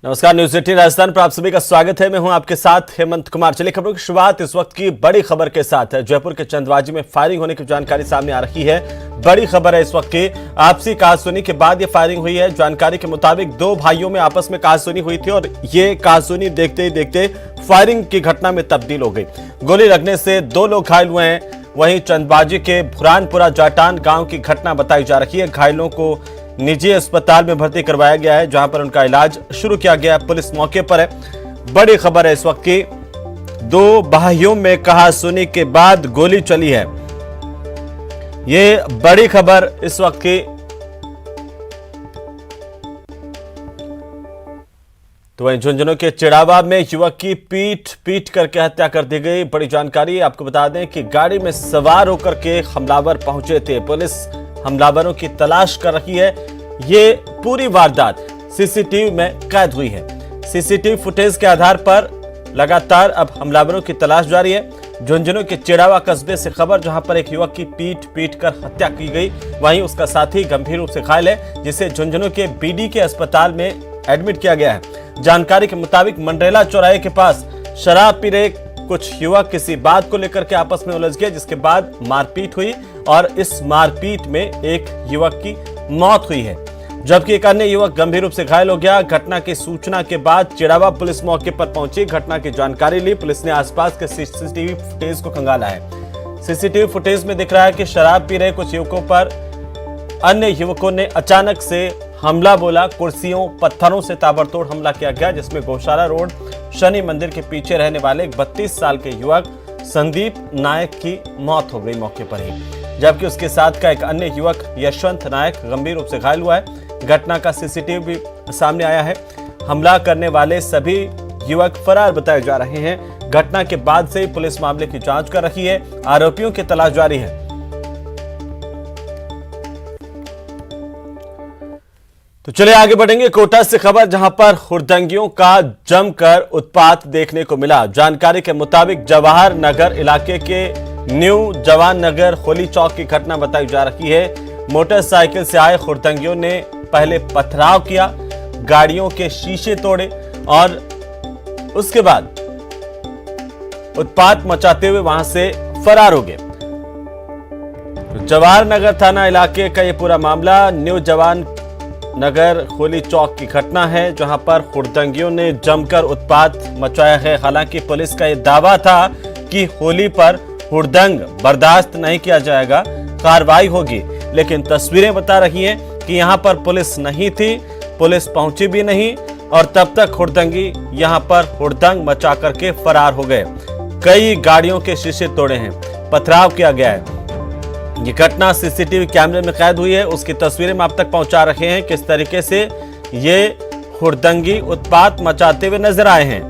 नमस्कार, न्यूज 18 राजस्थान पर आप सभी का स्वागत है। मैं हूं आपके साथ हेमंत कुमार। चलिए खबरों की शुरुआत इस वक्त की बड़ी खबर के साथ है। जयपुर के चंदवाजी में फायरिंग होने की जानकारी सामने आ रही है। बड़ी खबर है इस वक्त की। आपसी कहासुनी के बाद ये फायरिंग हुई है। जानकारी के मुताबिक दो भाइयों में आपस में कहासुनी हुई थी और ये कहासुनी देखते ही देखते फायरिंग की घटना में तब्दील हो गई। गोली लगने से दो लोग घायल हुए हैं। वहीं चंदबाजी के भुरानपुरा जाटान गांव की घटना बताई जा रही है। घायलों को निजी अस्पताल में भर्ती करवाया गया है, जहां पर उनका इलाज शुरू किया गया है। पुलिस मौके पर है। बड़ी खबर है इस वक्त की। दो भाइयों में कहासुनी के बाद गोली चली है। ये बड़ी खबर इस वक्त की। तो वहीं झुंझुनू के चिड़ावा में युवक की पीट करके हत्या कर दी गई। बड़ी जानकारी आपको बता दें कि गाड़ी में सवार होकर के हमलावर पहुंचे थे। पुलिस हमलावरों की तलाश कर रही है। ये पूरी वारदात सीसीटीवी में कैद हुई है। सीसीटीवी फुटेज के आधार पर लगातार अब हमलावरों की तलाश जारी है। झुंझुनू के चिड़ावा कस्बे से खबर, जहां पर एक युवक की पीट कर हत्या की गई। वहीं उसका साथी गंभीर रूप से घायल है, जिसे झुंझुनू के बीडी के अस्पताल में एडमिट किया गया है। जानकारी के मुताबिक मंडरेला चौराहे के पास शराब पी रहे कुछ युवक किसी बात को लेकर के आपस में उलझ गए, जिसके बाद मारपीट हुई और इस मारपीट में एक युवक की मौत हुई है, जबकि एक अन्य युवक गंभीर रूप से घायल हो गया। घटना की सूचना के बाद चिड़ावा पुलिस मौके पर पहुंची। घटना की जानकारी ली। पुलिस ने आसपास के सीसीटीवी फुटेज को खंगाला है। सीसीटीवी फुटेज में दिख रहा है कि शराब पी रहे कुछ युवकों पर अन्य युवकों ने अचानक से हमला बोला। कुर्सियों पत्थरों से ताबड़तोड़ हमला किया गया, जिसमें गौशाला रोड शनि मंदिर के पीछे रहने वाले 32 साल के युवक संदीप नायक की मौत हो गई मौके पर ही, जबकि उसके साथ का एक अन्य युवक यशवंत नायक गंभीर रूप से घायल हुआ है। घटना का सीसीटीवी भी सामने आया है। हमला करने वाले सभी युवक फरार बताए जा रहे हैं। घटना के बाद से पुलिस मामले की जांच कर रही है। आरोपियों की तलाश जारी है। तो चलिए आगे बढ़ेंगे। कोटा से खबर, जहां पर हुड़दंगियों का जमकर उत्पात देखने को मिला। जानकारी के मुताबिक जवाहर नगर इलाके के न्यू जवान नगर होली चौक की घटना बताई जा रही है। मोटरसाइकिल से आए हुड़दंगियों ने पहले पथराव किया, गाड़ियों के शीशे तोड़े और उसके बाद उत्पात मचाते हुए वहां से फरार हो गए। जवाहर नगर थाना इलाके का यह पूरा मामला न्यू जवान नगर होली चौक की घटना है, जहां पर हुड़दंगियों ने जमकर उत्पात मचाया है। हालांकि पुलिस का यह दावा था कि होली पर हुड़दंग बर्दाश्त नहीं किया जाएगा, कार्रवाई होगी, लेकिन तस्वीरें बता रही हैं कि यहां पर पुलिस नहीं थी, पुलिस पहुंची भी नहीं और तब तक हुड़दंगी यहां पर हुड़दंग मचा करके फरार हो गए। कई गाड़ियों के शीशे तोड़े हैं, पथराव किया गया है। ये घटना सीसीटीवी कैमरे में कैद हुई है। उसकी तस्वीरें हम आप तक पहुंचा रहे हैं, किस तरीके से ये हुड़दंगी उत्पात मचाते हुए नजर आए हैं।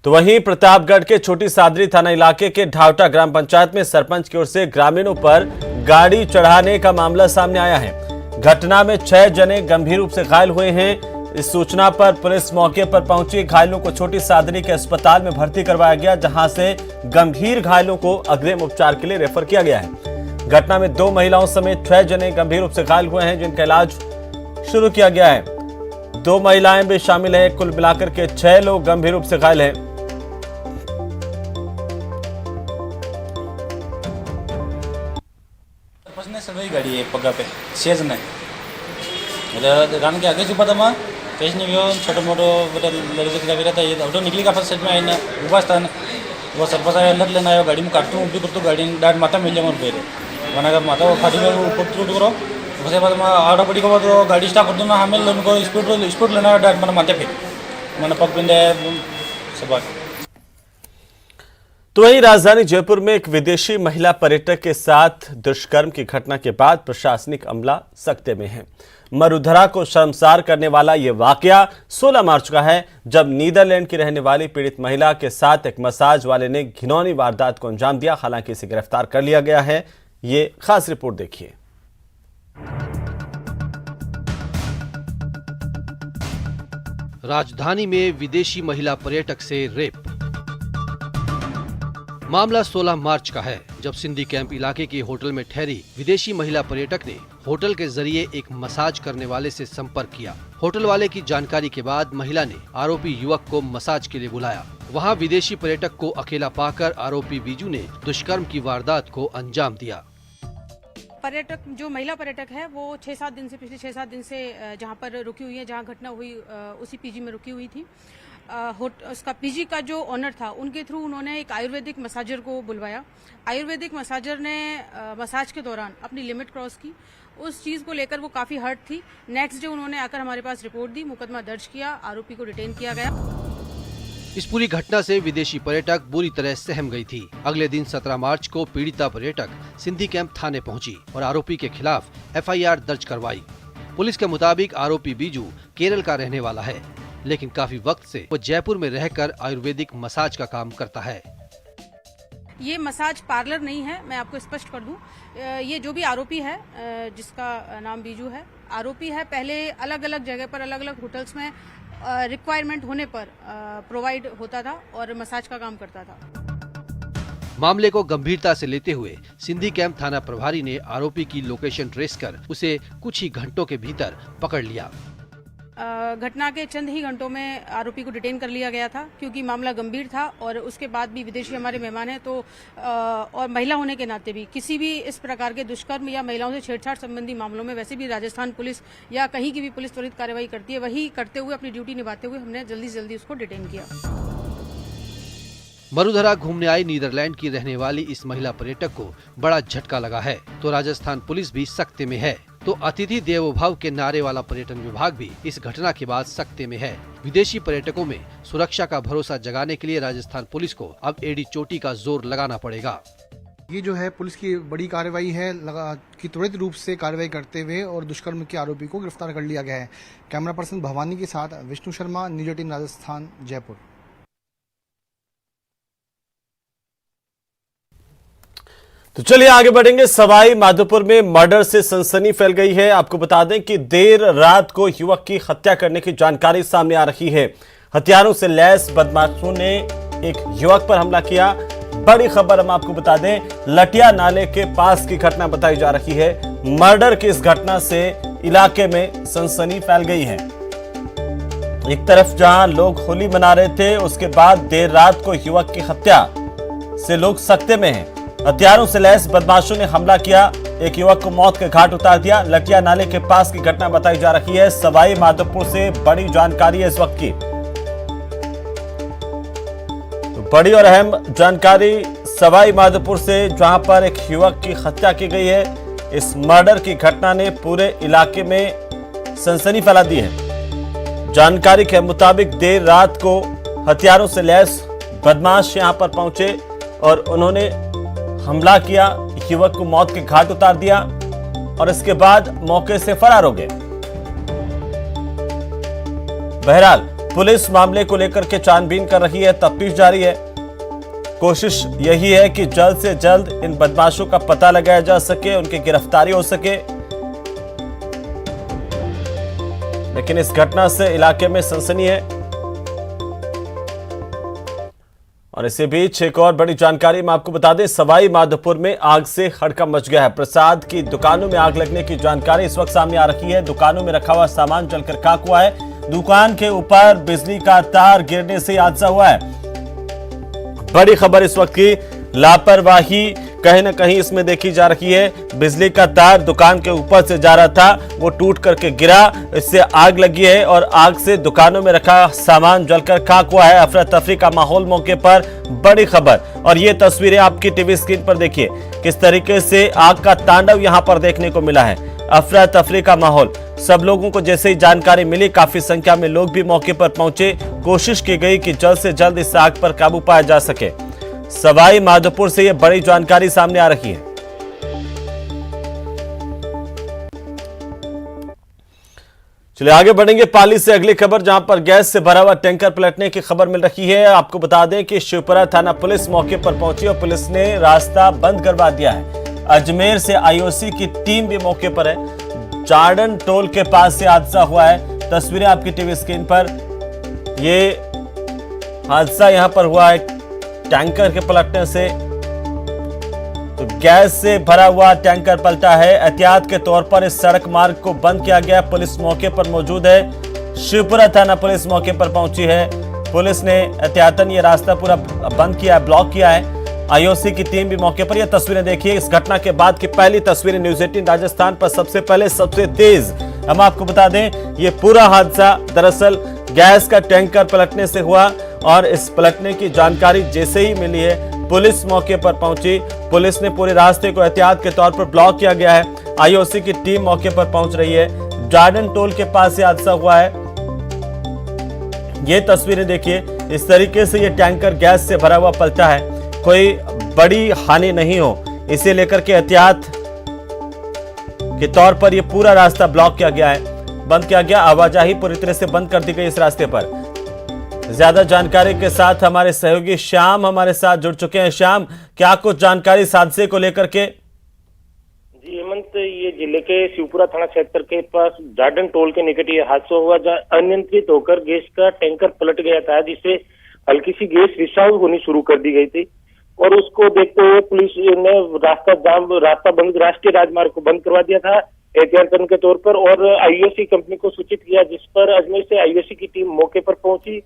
तो वहीं प्रतापगढ़ के छोटी सादरी थाना इलाके के ढावटा ग्राम पंचायत में सरपंच की ओर से ग्रामीणों पर गाड़ी चढ़ाने का मामला सामने आया है। घटना में 6 जने गंभीर रूप से घायल हुए हैं। इस सूचना पर पुलिस मौके पर पहुंची। घायलों को छोटी सादरी के अस्पताल में भर्ती करवाया गया, जहां से गंभीर घायलों को अग्रिम उपचार के लिए रेफर किया गया है। घटना में 2 महिलाओं समेत 6 जने गंभीर रूप से घायल हुए हैं, जिनका इलाज शुरू किया गया है। 2 महिलाएं भी शामिल हैं। कुल मिलाकर के 6 लोग गंभीर रूप से घायल हैं। गाडी पगा पे सेज नाही रान के आगे चुपा था कैसे नहीं गयो छोटो मोटो बेटा लड़के का बेटा ये ऑटो निकली का फर्स्ट साइड में आईना उबा था वो सरपंच आया अंदर लेना आया गाड़ी में काटू उभी करतो गाड़ी डाट माथा मिल जाए पेरे मना का माथा वो फाटी में ऊपर टूट करो उसके बाद मैं आड़ा बड़ी को तो गाड़ी स्टार्ट कर दो ना हमें लोन को स्पीड लेना डाट मैंने माथे पे मैंने पग पिंडे सब। तो वहीं राजधानी जयपुर में एक विदेशी महिला पर्यटक के साथ दुष्कर्म की घटना के बाद प्रशासनिक अमला सख्ते में है। मरुधरा को शर्मसार करने वाला यह वाकया 16 मार्च का है, जब नीदरलैंड की रहने वाली पीड़ित महिला के साथ एक मसाज वाले ने घिनौनी वारदात को अंजाम दिया। हालांकि इसे गिरफ्तार कर लिया गया है। ये खास रिपोर्ट देखिए। राजधानी में विदेशी महिला पर्यटक से रेप। मामला 16 मार्च का है, जब सिंधी कैंप इलाके के होटल में ठहरी विदेशी महिला पर्यटक ने होटल के जरिए एक मसाज करने वाले से संपर्क किया। होटल वाले की जानकारी के बाद महिला ने आरोपी युवक को मसाज के लिए बुलाया। वहां विदेशी पर्यटक को अकेला पाकर आरोपी बीजू ने दुष्कर्म की वारदात को अंजाम दिया। पर्यटक जो महिला पर्यटक है वो पिछले 6-7 दिन से जहाँ पर रुकी हुई है, जहाँ घटना हुई उसी पीजी में रुकी हुई थी। उसका पीजी का जो ऑनर था उनके थ्रू उन्होंने एक आयुर्वेदिक मसाजर को बुलवाया। आयुर्वेदिक मसाजर ने मसाज के दौरान अपनी लिमिट क्रॉस की। उस चीज़ को लेकर वो काफ़ी हर्ट थी। नेक्स्ट डे उन्होंने आकर हमारे पास रिपोर्ट दी, मुकदमा दर्ज किया, आरोपी को डिटेन किया गया। इस पूरी घटना से विदेशी पर्यटक बुरी तरह सहम गई थी। अगले दिन 17 मार्च को पीड़िता पर्यटक सिंधी कैंप थाने पहुंची और आरोपी के खिलाफ एफआईआर दर्ज करवाई। पुलिस के मुताबिक आरोपी बीजू केरल का रहने वाला है, लेकिन काफी वक्त से वो जयपुर में रहकर आयुर्वेदिक मसाज का काम करता है। ये मसाज पार्लर नहीं है, मैं आपको स्पष्ट कर दूं। ये जो भी आरोपी है, जिसका नाम बीजू है, आरोपी है, पहले अलग अलग जगह पर अलग अलग होटल्स में रिक्वायरमेंट होने पर प्रोवाइड होता था और मसाज का काम करता था। मामले को गंभीरता से लेते हुए सिंधी कैंप थाना प्रभारी ने आरोपी की लोकेशन ट्रेस कर उसे कुछ ही घंटों के भीतर पकड़ लिया। घटना के चंद ही घंटों में आरोपी को डिटेन कर लिया गया था, क्योंकि मामला गंभीर था और उसके बाद भी विदेशी हमारे मेहमान हैं, तो और महिला होने के नाते भी किसी भी इस प्रकार के दुष्कर्म या महिलाओं से छेड़छाड़ संबंधी मामलों में वैसे भी राजस्थान पुलिस या कहीं की भी पुलिस त्वरित कार्रवाई करती है। वही करते हुए, अपनी ड्यूटी निभाते हुए हमने जल्दी से जल्दी उसको डिटेन किया। मरुधरा घूमने आई नीदरलैंड की रहने वाली इस महिला पर्यटक को बड़ा झटका लगा है, तो राजस्थान पुलिस भी सख्ते में है। तो अतिथि देवो भव के नारे वाला पर्यटन विभाग भी इस घटना के बाद सख्ते में है। विदेशी पर्यटकों में सुरक्षा का भरोसा जगाने के लिए राजस्थान पुलिस को अब एड़ी चोटी का जोर लगाना पड़ेगा। ये जो है पुलिस की बड़ी कार्रवाई है कि त्वरित रूप से कार्रवाई करते हुए और दुष्कर्म के आरोपी को गिरफ्तार कर लिया गया है। कैमरा पर्सन भवानी के साथ विष्णु शर्मा, न्यूज 18 राजस्थान, जयपुर। तो चलिए आगे बढ़ेंगे। सवाई माधोपुर में मर्डर से सनसनी फैल गई है। आपको बता दें कि देर रात को युवक की हत्या करने की जानकारी सामने आ रही है। हथियारों से लैस बदमाशों ने एक युवक पर हमला किया। बड़ी खबर हम आपको बता दें, लटिया नाले के पास की घटना बताई जा रही है। मर्डर की इस घटना से इलाके में सनसनी फैल गई है। एक तरफ जहां लोग होली मना रहे थे, उसके बाद देर रात को युवक की हत्या से लोग सख्ते में हैं। हथियारों से लैस बदमाशों ने हमला किया, एक युवक को मौत के घाट उतार दिया। लटिया नाले के पास की घटना बताई जा रही है। सवाई माधोपुर से बड़ी जानकारी है इस वक्त की। तो बड़ी और अहम जानकारी सवाई माधोपुर से, जहां पर एक युवक की हत्या की गई है। इस मर्डर की घटना ने पूरे इलाके में सनसनी फैला दी है। जानकारी के मुताबिक देर रात को हथियारों से लैस बदमाश यहां पर पहुंचे और उन्होंने हमला किया, युवक को मौत के घाट उतार दिया और इसके बाद मौके से फरार हो गए। बहरहाल पुलिस मामले को लेकर के छानबीन कर रही है, तफ्तीश जारी है। कोशिश यही है कि जल्द से जल्द इन बदमाशों का पता लगाया जा सके, उनकी गिरफ्तारी हो सके। लेकिन इस घटना से इलाके में सनसनी है। और इसी बीच एक और बड़ी जानकारी मैं आपको बता दें, सवाई माधोपुर में आग से हड़कंप मच गया है। प्रसाद की दुकानों में आग लगने की जानकारी इस वक्त सामने आ रही है। दुकानों में रखा हुआ सामान जलकर खाक हुआ है। दुकान के ऊपर बिजली का तार गिरने से हादसा हुआ है। बड़ी खबर इस वक्त की, लापरवाही कहीं ना कहीं इसमें देखी जा रही है। बिजली का तार दुकान के ऊपर से जा रहा था, वो टूट करके गिरा, इससे आग लगी है और आग से दुकानों में रखा सामान जलकर खाक हुआ है। अफरा तफरी का माहौल मौके पर, बड़ी खबर। और ये तस्वीरें आपकी टीवी स्क्रीन पर देखिए, किस तरीके से आग का तांडव यहां पर देखने को मिला है। अफरा तफरी का माहौल। सब लोगों को जैसे ही जानकारी मिली, काफी संख्या में लोग भी मौके पर पहुंचे। कोशिश की गई कि जल्द से जल्द इस आग पर काबू पाया जा सके। सवाई माधोपुर से यह बड़ी जानकारी सामने आ रही है। चलिए आगे बढ़ेंगे। पाली से अगली खबर, जहां पर गैस से भरा हुआ टैंकर पलटने की खबर मिल रही है। आपको बता दें कि शिवपुरा थाना पुलिस मौके पर पहुंची और पुलिस ने रास्ता बंद करवा दिया है। अजमेर से आईओसी की टीम भी मौके पर है। जार्डन टोल के पास से हादसा हुआ है। तस्वीरें आपकी टीवी स्क्रीन पर। यह हादसा यहां पर हुआ है टैंकर के पलटने से। तो गैस से भरा हुआ टैंकर पलटा है। एहतियात के तौर पर इस सड़क मार्ग को बंद किया गया। पुलिस मौके पर मौजूद है। शिवपुरा थाना पुलिस मौके पर पहुंची है। पुलिस ने एहतियातन ये रास्ता पूरा बंद किया है, ब्लॉक किया है। आईओसी की टीम भी मौके पर। यह तस्वीरें देखिए, इस घटना के बाद की पहली तस्वीरें न्यूज 18 राजस्थान पर सबसे पहले सबसे तेज। हम आपको बता दें, ये पूरा हादसा दरअसल गैस का टैंकर पलटने से हुआ और इस पलटने की जानकारी जैसे ही मिली है पुलिस मौके पर पहुंची। पुलिस ने पूरे रास्ते को एहतियात के तौर पर ब्लॉक किया गया है। आईओसी की टीम मौके पर पहुंच रही है। जार्डन टोल के पास ये हादसा हुआ है। ये तस्वीरें देखिए, इस तरीके से ये टैंकर गैस से भरा हुआ पलटा है। कोई बड़ी हानि नहीं हो, इसे लेकर के एहतियात के तौर पर यह पूरा रास्ता ब्लॉक किया गया है, बंद किया गया। आवाजाही पूरी तरह से बंद कर दी गई इस रास्ते पर। ज्यादा जानकारी के साथ हमारे सहयोगी श्याम हमारे साथ जुड़ चुके हैं। श्याम, क्या कुछ जानकारी इस हादसे को लेकर के? जी हेमंत, ये जिले के शिवपुरा थाना क्षेत्र के पास जार्डन टोल के निकट ये हादसा हुआ, जहाँ अनियंत्रित होकर गैस का टैंकर पलट गया था, जिससे हल्की सी गैस रिसाव होनी शुरू कर दी गई थी। और उसको देखते हुए पुलिस ने रास्ता बंद, राष्ट्रीय राजमार्ग को बंद करवा दिया था एहतियातन के तौर पर, और आईओसी कंपनी को सूचित किया, जिस पर अजमेर से आईओसी की टीम मौके पर पहुंची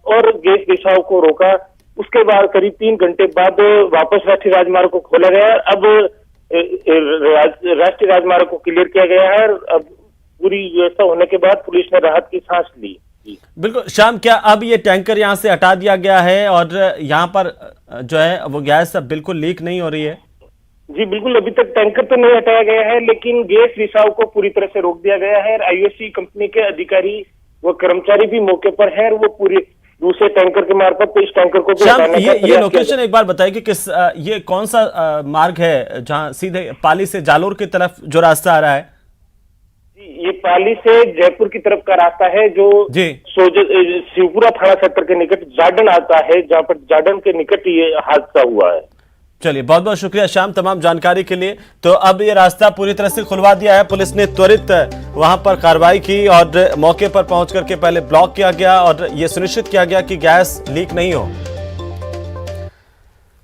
और गैस रिसाव को रोका। उसके बाद करीब 3 घंटे बाद वापस राष्ट्रीय राजमार्ग को खोला गया। अब राष्ट्रीय राजमार्ग को क्लियर किया गया है। अब पूरी व्यवस्था होने के बाद पुलिस ने राहत की सांस ली। बिल्कुल श्याम, क्या अब ये टैंकर यहाँ से हटा दिया गया है और यहाँ पर जो है वो गैस अब बिल्कुल लीक नहीं हो रही है? जी बिल्कुल, अभी तक टैंकर तो नहीं हटाया गया है, लेकिन गैस रिसाव को पूरी तरह से रोक दिया गया है। आईओसी कंपनी के अधिकारी व कर्मचारी भी मौके पर है और वो पूरी दूसरे टैंकर के मार्फत इस टैंकर को भी हटाने का ये लोकेशन एक बार बताइए कि किस ये कौन सा मार्ग है जहां सीधे पाली से जालोर की तरफ जो रास्ता आ रहा है? ये पाली से जयपुर की तरफ का रास्ता है, जो शिवपुरा थाना क्षेत्र के निकट जार्डन आता है, जहां पर जार्डन के निकट ये हादसा हुआ है। चलिए, बहुत बहुत शुक्रिया श्याम तमाम जानकारी के लिए। तो अब ये रास्ता पूरी तरह से खुलवा दिया है। पुलिस ने त्वरित वहां पर कार्रवाई की और मौके पर पहुंच करके पहले ब्लॉक किया गया और ये सुनिश्चित किया गया कि गैस लीक नहीं हो।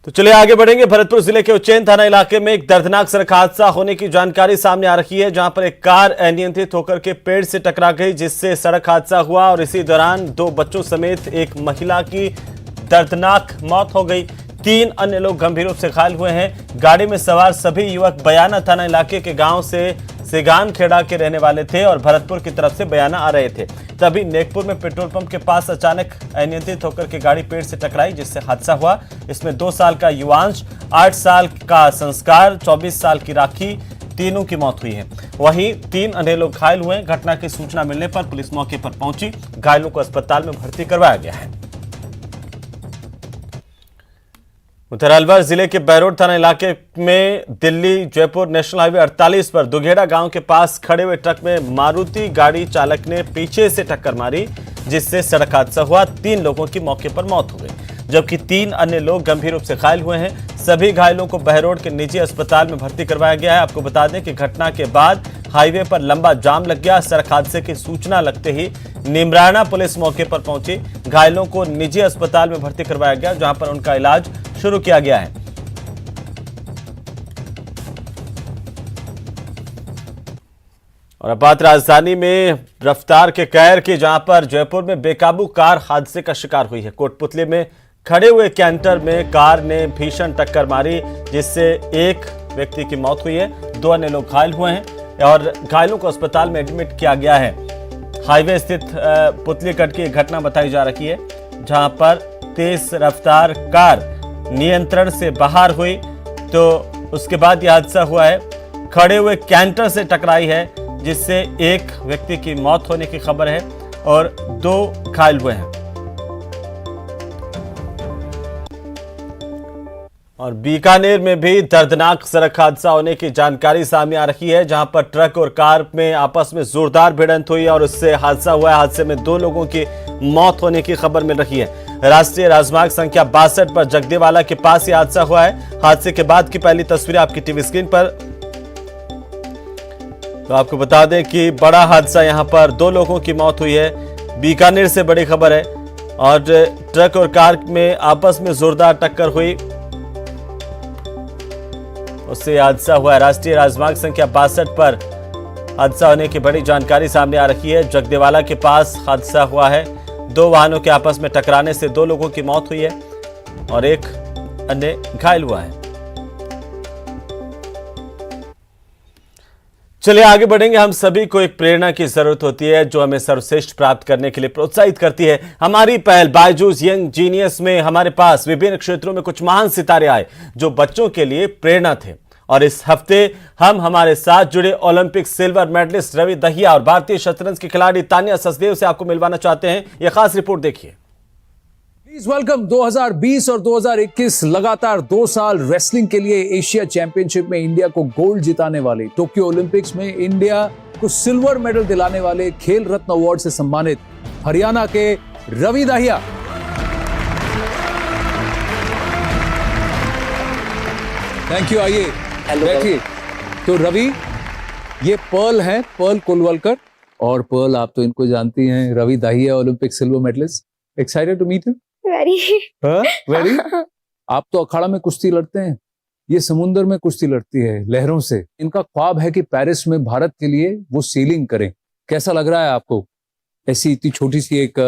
तो चलिए आगे बढ़ेंगे। भरतपुर जिले के उज्जैन थाना इलाके में एक दर्दनाक सड़क हादसा होने की जानकारी सामने आ रही है, जहां पर एक कार अनियंत्रित होकर के पेड़ से टकरा गई, जिससे सड़क हादसा हुआ और इसी दौरान 2 बच्चों समेत एक महिला की दर्दनाक मौत हो गई। 3 अन्य लोग गंभीर रूप से घायल हुए हैं। गाड़ी में सवार सभी युवक बयाना थाना इलाके के गांव से सिगान खेड़ा के रहने वाले थे और भरतपुर की तरफ से बयाना आ रहे थे। तभी नेकपुर में पेट्रोल पंप के पास अचानक अनियंत्रित होकर के गाड़ी पेड़ से टकराई, जिससे हादसा हुआ। इसमें 2 साल का युवांश, 8 साल का संस्कार, 24 साल की राखी, तीनों की मौत हुई है। वहीं 3 अन्य लोग घायल हुए। घटना की सूचना मिलने पर पुलिस मौके पर पहुंची। घायलों को अस्पताल में भर्ती करवाया गया है। उधर अलवर जिले के बहरोड थाना इलाके में दिल्ली जयपुर नेशनल हाईवे 48 पर दुघेड़ा गांव के पास खड़े हुए ट्रक में मारुति गाड़ी चालक ने पीछे से टक्कर मारी, जिससे सड़क हादसा हुआ। 3 लोगों की मौके पर मौत हो गई, जबकि 3 अन्य लोग गंभीर रूप से घायल हुए हैं। सभी घायलों को बहरोड के निजी अस्पताल में भर्ती करवाया गया है। आपको बता दें कि घटना के बाद हाईवे पर लंबा जाम लग गया। सड़क हादसे की सूचना लगते ही निमराना पुलिस मौके पर पहुंची। घायलों को निजी अस्पताल में भर्ती करवाया गया, जहां पर उनका इलाज शुरू किया गया है। और अब बात राजधानी में रफ्तार के कहर की, जहां पर जयपुर में बेकाबू कार हादसे का शिकार हुई है। कोटपुतली में खड़े हुए कैंटर में कार ने भीषण टक्कर मारी, जिससे एक व्यक्ति की मौत हुई है, 2 अन्य लोग घायल हुए हैं और घायलों को अस्पताल में एडमिट किया गया है। हाईवे स्थित पुतली कट की घटना बताई जा रही है, जहां पर तेज रफ्तार कार नियंत्रण से बाहर हुई, तो उसके बाद यह हादसा हुआ है। खड़े हुए कैंटर से टकराई है, जिससे एक व्यक्ति की मौत होने की खबर है और 2 घायल हुए हैं। और बीकानेर में भी दर्दनाक सड़क हादसा होने की जानकारी सामने आ रही है, जहां पर ट्रक और कार में आपस में जोरदार भिड़ंत हुई और उससे हादसा हुआ है। हादसे में 2 लोगों की मौत होने की खबर मिल रही है। राष्ट्रीय राजमार्ग संख्या 62 पर जगदेवाला के पास यह हादसा हुआ है। हादसे के बाद की पहली तस्वीरें आपकी टीवी स्क्रीन पर। तो आपको बता दें कि बड़ा हादसा, यहां पर 2 लोगों की मौत हुई है। बीकानेर से बड़ी खबर है और ट्रक और कार में आपस में जोरदार टक्कर हुई। उससे हादसा हुआ है। राष्ट्रीय राजमार्ग संख्या 62 पर हादसा होने की बड़ी जानकारी सामने आ रही है। जगदेवाला के पास हादसा हुआ है। 2 वाहनों के आपस में टकराने से 2 लोगों की मौत हुई है और एक अन्य घायल हुआ है। चलिए आगे बढ़ेंगे। हम सभी को एक प्रेरणा की जरूरत होती है जो हमें सर्वश्रेष्ठ प्राप्त करने के लिए प्रोत्साहित करती है। हमारी पहल बायजूस यंग जीनियस में हमारे पास विभिन्न क्षेत्रों में कुछ महान सितारे आए जो बच्चों के लिए प्रेरणा थे। और इस हफ्ते हम हमारे साथ जुड़े Olympic silver medallist Ravi Dahiya और भारतीय शतरंज की खिलाड़ी तान्या सचदेव से आपको मिलवाना चाहते हैं। यह खास रिपोर्ट देखिए। प्लीज वेलकम 2020 और 2021 लगातार 2 साल रेसलिंग के लिए एशिया चैंपियनशिप में इंडिया को गोल्ड जिताने वाले, टोक्यो ओलंपिक्स में इंडिया को सिल्वर मेडल दिलाने वाले, खेल रत्न अवार्ड से सम्मानित हरियाणा के रवि दहिया। Thank you. आइए बैठिए। तो रवि, ये पर्ल है, पर्ल कोलवलकर, और पर्ल आप तो इनको जानती हैं, Ravi Dahiya Olympic silver medallist. Excited to meet you? Very. आप तो अखाड़ा में कुश्ती लड़ते हैं, ये समुद्र में कुश्ती लड़ती है लहरों से। इनका ख्वाब है कि पेरिस में भारत के लिए वो सेलिंग करें। कैसा लग रहा है आपको ऐसी इतनी छोटी सी एक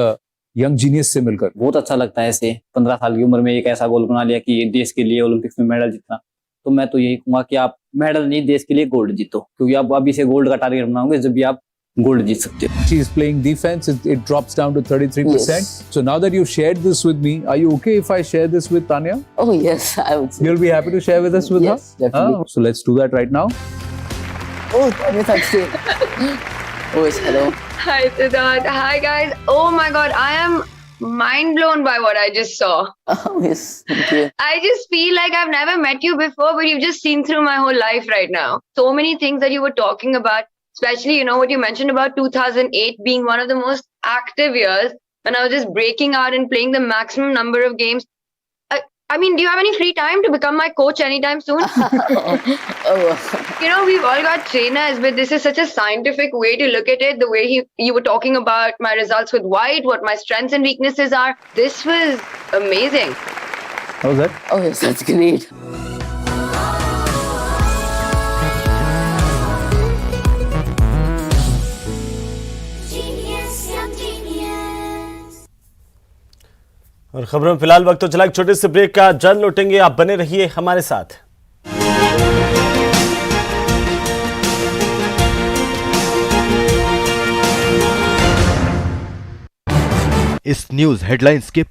यंग जीनियस से मिलकर? बहुत अच्छा लगता है। ऐसे 15 साल की उम्र में एक ऐसा गोल बना लिया कि देश के लिए ओलंपिक्स में मेडल जीतना। तो मैं तो यही कहूंगा कि आप मेडल नहीं, देश के लिए गोल्ड जीतो, क्योंकि आप अभी से गोल्ड का टारगेट बनाओगे जब भी आप gold जीत सकते हो। She is playing defense. It drops down to 33%. Yes. So now that you've shared this with me, are you okay if I share this with Tanya? Oh yes, I would say. You'll be happy to share with us with Yes, her? definitely. So let's do that right now. Oh, Tanya Saxena. Oh yes, hello. Hi Siddharth. Hi guys. Oh my god, I am mind blown by what I just saw. Oh yes, thank you. I just feel like I've never met you before, but you've just seen through my whole life right now. So many things that you were talking about, especially, you know, what you mentioned about 2008 being one of the most active years when I was just breaking out and playing the maximum number of games. I mean, do you have any free time to become my coach anytime soon? Oh. You know, we've all got trainers, but this is such a scientific way to look at it. The way you were talking about my results with White, what my strengths and weaknesses are. This was amazing. How was that? Oh yes, that's great. और खबरों में फिलहाल वक्त तो चला एक छोटे से ब्रेक का। जल्द लौटेंगे, आप बने रहिए हमारे साथ। इस न्यूज हेडलाइंस के